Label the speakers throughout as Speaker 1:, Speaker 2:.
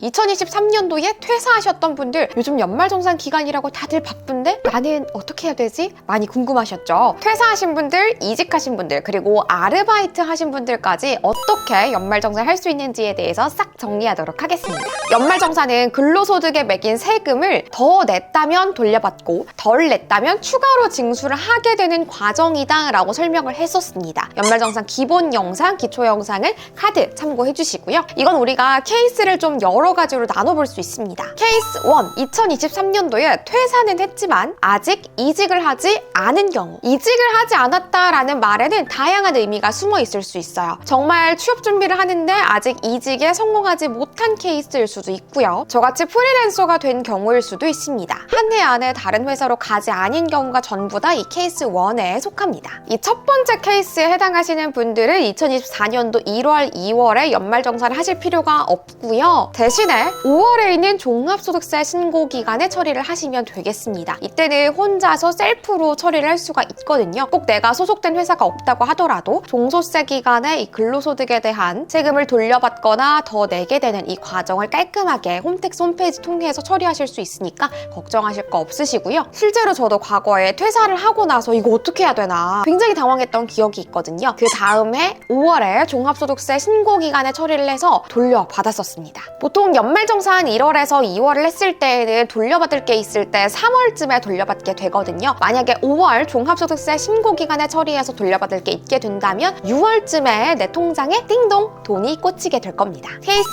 Speaker 1: 2023년도에 퇴사하셨던 분들, 요즘 연말정산 기간이라고 다들 바쁜데 나는 어떻게 해야 되지? 많이 궁금하셨죠? 퇴사하신 분들, 이직하신 분들, 그리고 아르바이트 하신 분들까지 어떻게 연말정산 할 수 있는지에 대해서 싹 정리하도록 하겠습니다. 연말정산은 근로소득에 매긴 세금을 더 냈다면 돌려받고 덜 냈다면 추가로 징수를 하게 되는 과정이다 라고 설명을 했었습니다. 연말정산 기본 영상, 기초 영상을 카드 참고해 주시고요. 이건 우리가 케이스를 좀 여러 가지로 나눠볼 수 있습니다. 케이스 1, 2023년도에 퇴사는 했지만 아직 이직을 하지 않은 경우, 이직을 하지 않았다라는 말에는 다양한 의미가 숨어 있을 수 있어요. 정말 취업 준비를 하는데 아직 이직에 성공하지 못한 케이스일 수도 있고요. 저같이 프리랜서가 된 경우일 수도 있습니다. 한 해 안에 다른 회사로 가지 않은 경우가 전부 다 이 케이스 1에 속합니다. 이 첫 번째 케이스에 해당하시는 분들은 2024년도 1월, 2월에 연말정산을 하실 필요가 없고요. 대신에 5월에 있는 종합소득세 신고 기간에 처리를 하시면 되겠습니다. 이때는 혼자서 셀프로 처리를 할 수가 있거든요. 꼭 내가 소속된 회사가 없다고 하더라도 종소세 기간에 이 근로소득에 대한 세금을 돌려받거나 더 내게 되는 이 과정을 깔끔하게 홈택스 홈페이지 통해서 처리하실 수 있으니까 걱정하실 거 없으시고요. 실제로 저도 과거에 퇴사를 하고 나서 이거 어떻게 해야 되나 굉장히 당황했던 기억이 있거든요. 그 다음에 5월에 종합소득세 신고 기간에 처리를 해서 돌려받았었습니다. 보통 연말정산 1월에서 2월을 했을 때에는 돌려받을 게 있을 때 3월쯤에 돌려받게 되거든요. 만약에 5월 종합소득세 신고 기간에 처리해서 돌려받을 게 있게 된다면 6월쯤에 내 통장에 띵동 돈이 꽂히게 될 겁니다. 케이스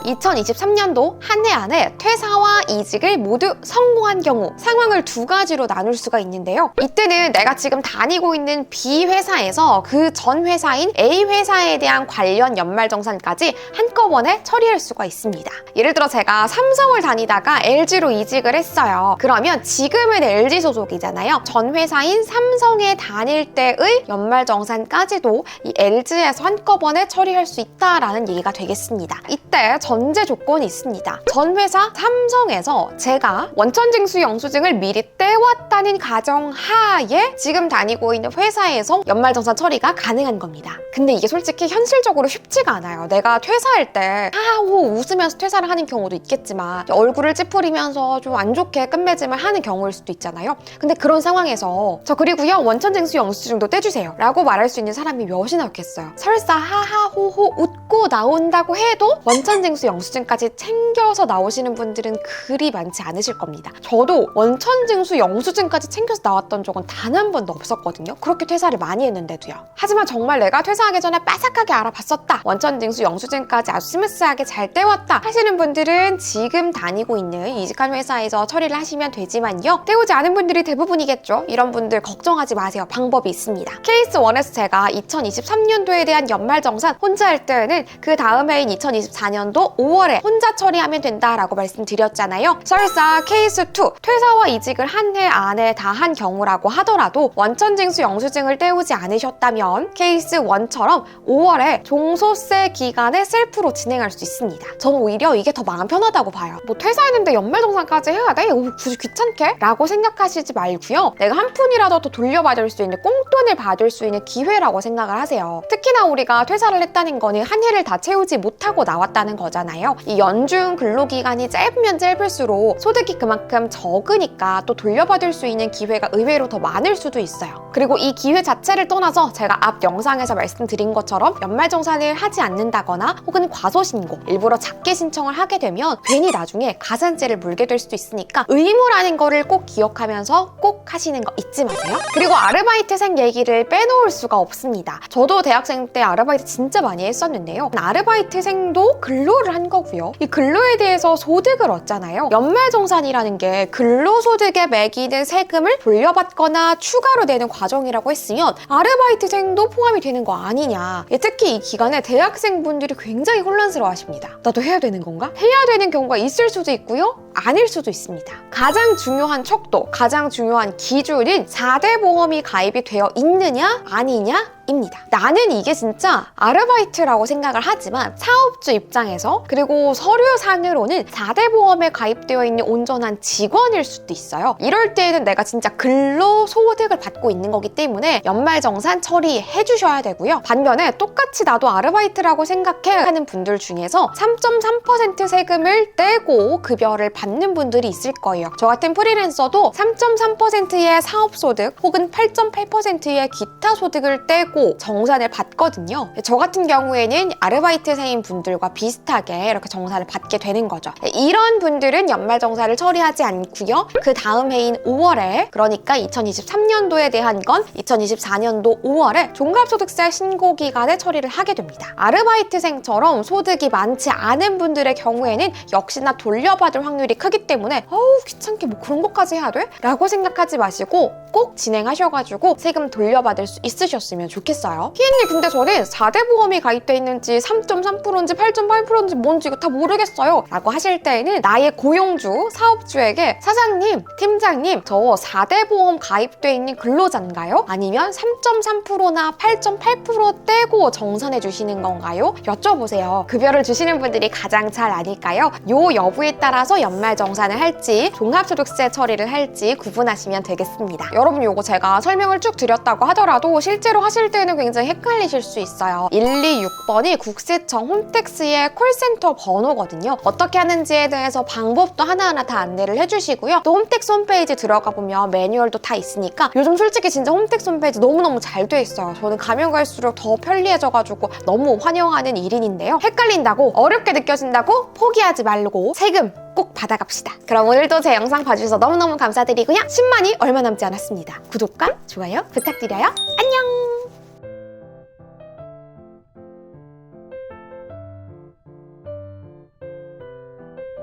Speaker 1: 2, 2023년도 한 해 안에 퇴사와 이직을 모두 성공한 경우 상황을 두 가지로 나눌 수가 있는데요. 이때는 내가 지금 다니고 있는 B 회사에서 그 전 회사인 A 회사에 대한 관련 연말정산까지 한꺼번에 처리할 수가 있습니다. 예를 들어 제가 삼성을 다니다가 LG로 이직을 했어요. 그러면 지금은 LG 소속이잖아요. 전 회사인 삼성에 다닐 때의 연말정산까지도 이 LG에서 한꺼번에 처리할 수 있다라는 얘기가 되겠습니다. 이때 전제 조건이 있습니다. 전 회사 삼성에서 제가 원천징수 영수증을 미리 떼왔다는 가정하에 지금 다니고 있는 회사에서 연말정산 처리가 가능한 겁니다. 근데 이게 솔직히 현실적으로 쉽지가 않아요. 내가 퇴사할 때 하하호 웃으면서 퇴사를 하는 경우도 있겠지만 얼굴을 찌푸리면서 좀 안 좋게 끝맺음을 하는 경우일 수도 있잖아요. 근데 그런 상황에서 저 그리고요 원천징수 영수증도 떼주세요 라고 말할 수 있는 사람이 몇이나 있겠어요. 설사 하하호호 웃고 나온다고 해도 원천징수 영수증까지 챙겨서 나오시는 분들은 그리 많지 않으실 겁니다. 저도 원천징수 영수증까지 챙겨서 나왔던 적은 단 한 번도 없었거든요. 그렇게 퇴사를 많이 했는데도요. 하지만 정말 내가 퇴사하기 전에 빠삭하게 알아봤었다, 원천징수 영수증까지 아주 스무스하게 잘 떼왔다 하시는 분들은 지금 다니고 있는 이직한 회사에서 처리를 하시면 되지만요. 떼오지 않은 분들이 대부분이겠죠. 이런 분들 걱정하지 마세요. 방법이 있습니다. 케이스 1에서 제가 2023년도에 대한 연말정산 혼자 할 때는 그 다음 해인 2024년도 5월에 혼자 처리하면 된다라고 말씀드렸잖아요. 설사 케이스 2, 퇴사와 이직을 한 해 안에 다 한 경우라고 하더라도 원천징수 영수증을 떼오지 않으셨다면 케이스 1처럼 5월에 종소세 기간에 셀프로 진행할 수 있습니다. 저는 오히려 이게 더 마음 편하다고 봐요. 뭐 퇴사했는데 연말정산까지 해야 돼? 굳이 귀찮게? 라고 생각하시지 말고요. 내가 한 푼이라도 더 돌려받을 수 있는, 꽁돈을 받을 수 있는 기회라고 생각을 하세요. 특히나 우리가 퇴사를 했다는 거는 한 해를 다 채우지 못하고 나왔다는 거잖아요. 이 연중 근로기간이 짧으면 짧을수록 소득이 그만큼 적으니까 또 돌려받을 수 있는 기회가 의외로 더 많을 수도 있어요. 그리고 이 기회 자체를 떠나서 제가 앞 영상에서 말씀드린 것처럼 연말정산을 하지 않는다거나 혹은 과소신고, 일부러 작게 신청을 하게 되면 괜히 나중에 가산세를 물게 될 수도 있으니까 의무라는 거를 꼭 기억하면서 꼭 하시는 거 잊지 마세요. 그리고 아르바이트생 얘기를 빼놓을 수가 없습니다. 저도 대학생 때 아르바이트 진짜 많이 했었는데요. 아르바이트생도 근로를 한 거고요. 이 근로에 대해서 소득을 얻잖아요. 연말정산이라는 게 근로소득에 매기는 세금을 돌려받거나 추가로 내는 과정이라고 했으면 아르바이트생도 포함이 되는 거 아니냐. 특히 이 기간에 대학생분들이 굉장히 혼란스러워 하십니다. 나도 해야 되는 건가? 해야 되는 경우가 있을 수도 있고요. 아닐 수도 있습니다. 가장 중요한 척도, 가장 중요한 기준은 4대 보험이 가입이 되어 있느냐 아니냐 입니다. 나는 이게 진짜 아르바이트라고 생각을 하지만 사업주 입장에서, 그리고 서류상으로는 4대 보험에 가입되어 있는 온전한 직원일 수도 있어요. 이럴 때에는 내가 진짜 근로소득을 받고 있는 거기 때문에 연말정산 처리해 주셔야 되고요. 반면에 똑같이 나도 아르바이트라고 생각해 하는 분들 중에서 3.3% 세금을 떼고 급여를 받는 분들이 있을 거예요. 저 같은 프리랜서도 3.3%의 사업소득 혹은 8.8%의 기타 소득을 떼고 정산을 받거든요. 저 같은 경우에는 아르바이트생인 분들과 비슷하게 이렇게 정산을 받게 되는 거죠. 이런 분들은 연말정산을 처리하지 않고요. 그 다음 해인 5월에, 그러니까 2023년도에 대한 건 2024년도 5월에 종합소득세 신고 기간에 처리를 하게 됩니다. 아르바이트생처럼 소득이 많지 않은 분들의 경우에는 역시나 돌려받을 확률이 크기 때문에 귀찮게 뭐 그런 것까지 해야 돼? 라고 생각하지 마시고 꼭 진행하셔가지고 세금 돌려받을 수 있으셨으면 좋겠어요. 피디님, 근데 저는 4대 보험이 가입돼 있는지 3.3%인지 8.8%인지 뭔지 이거 다 모르겠어요 라고 하실 때에는 나의 고용주, 사업주에게 사장님, 팀장님, 저 4대 보험 가입돼 있는 근로자인가요? 아니면 3.3%나 8.8% 떼고 정산해 주시는 건가요? 여쭤보세요. 급여를 주시는 분들이 가장 잘 아니까요. 요 여부에 따라서 연말정산을 할지 종합소득세 처리를 할지 구분하시면 되겠습니다. 여러분, 요거 제가 설명을 쭉 드렸다고 하더라도 실제로 하실 때는 굉장히 헷갈리실 수 있어요. 126번이 국세청 홈택스의 콜센터 번호거든요. 어떻게 하는지에 대해서 방법도 하나하나 다 안내를 해주시고요. 또 홈택스 홈페이지 들어가 보면 매뉴얼도 다 있으니까 요즘 솔직히 진짜 홈택스 홈페이지 너무너무 잘 돼 있어요. 저는 가면 갈수록 더 편리해져가지고 너무 환영하는 일인인데요. 헷갈린다고, 어렵게 느껴진다고 포기하지 말고 세금 꼭 받아갑시다. 그럼 오늘도 제 영상 봐주셔서 너무너무 감사드리고요. 10만이 얼마 남지 않았습니다. 구독과 좋아요 부탁드려요. 안녕!